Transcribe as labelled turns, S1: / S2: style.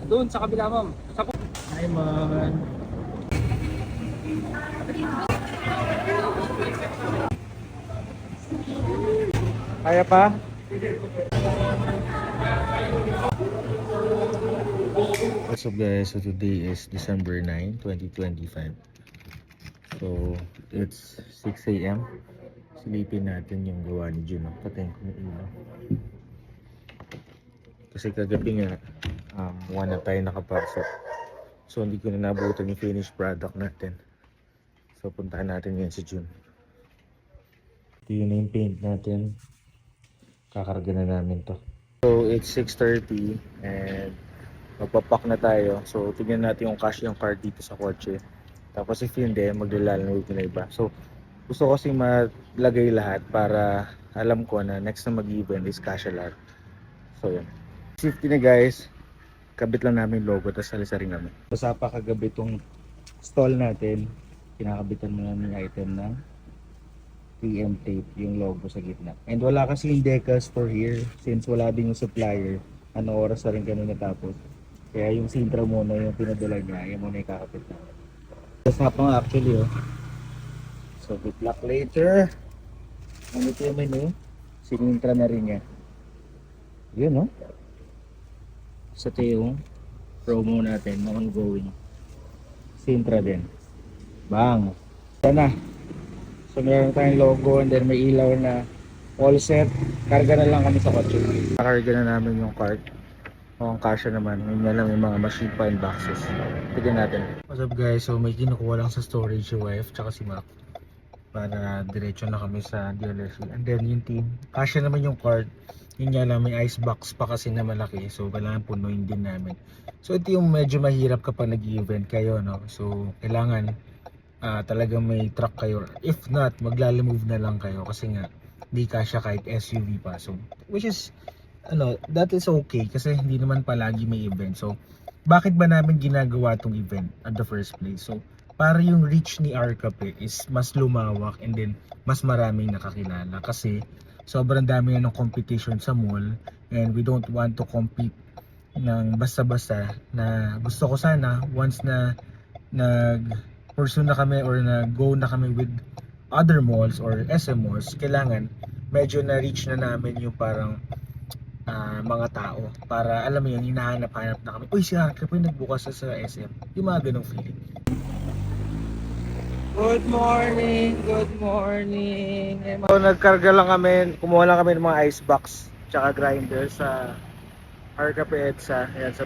S1: Doon sa kabila, ma'am. Hi, man. Kaya pa? What's up guys? So today is December 9, 2025. So it's 6 a.m. Silipin natin yung gawa ni Juno. Patayin ko yung ilaw. Kasi kagabi nga 1 na tayo nakapasok. So hindi ko na nabutan yung finished product natin. So puntahan natin ngayon si June. Ito yun na yung paint natin. Kakarga na namin to. So it's 6:30 and magpapak na tayo. So tignan natin yung cash yung card dito sa kotse. Tapos if hindi, maglalaloy ko na iba. So gusto ko kasi malagay lahat para alam ko na next na mag-event is cash lahat. So yun. Safety na guys. Kabit lang namin logo tapos alisa rin namin. Basta pa kagabi itong stall natin. Kinakabitan mo namin yung item ng PM tape, yung logo sa gitna. And wala kasi yung decals for here since wala din yung supplier. Ano oras na rin kami natapos. Kaya yung Sintra muna yung pinadala niya, yung muna yung kakapit na. Basta pa nga actually oh. So good luck later. Ano ito yung menu? Sinintra na rin niya. Yun oh. So ito yung promo natin na ongoing. Sintra din. Bang! Yan na. So meron tayong logo and then may ilaw na all set. Karga na lang kami sa kotse. Karga na namin yung cart. O ang kasya naman. Yun lang yung mga machine pa and boxes. Tignan natin. What's up guys? So may kinukuha lang sa storage yung wife tsaka si Mac. Para diretso na kami sa dealership. And then yung team. Kasya naman yung cart. Yun nga lang may ice box pa kasi na malaki. So kailangan punuin din namin. So ito yung medyo mahirap kapag nag-event kayo. No? So kailangan talagang may truck kayo. If not, maglalamove na lang kayo kasi nga hindi kasya kahit SUV pa. So, which is, that is okay kasi hindi naman palagi may event. So, bakit ba namin ginagawa tong event at the first place? So, para yung reach ni Arcape is mas lumawak and then mas maraming nakakilala kasi sobrang dami na ng competition sa mall and we don't want to compete ng basta-basta na gusto ko sana once na pursue na kami or go na kami with other malls or SM malls, kailangan medyo na-reach na namin yung parang mga tao para alam mo yun, hinahanap-hanap na kami. Uy, si Arca po yung nagbukas sa SM. Yung mga ganong feeling. Good morning! Good morning! So, nagkarga lang kami, kumuha lang kami ng mga ice box tsaka grinder sa Arca Edsa. Ayan, sa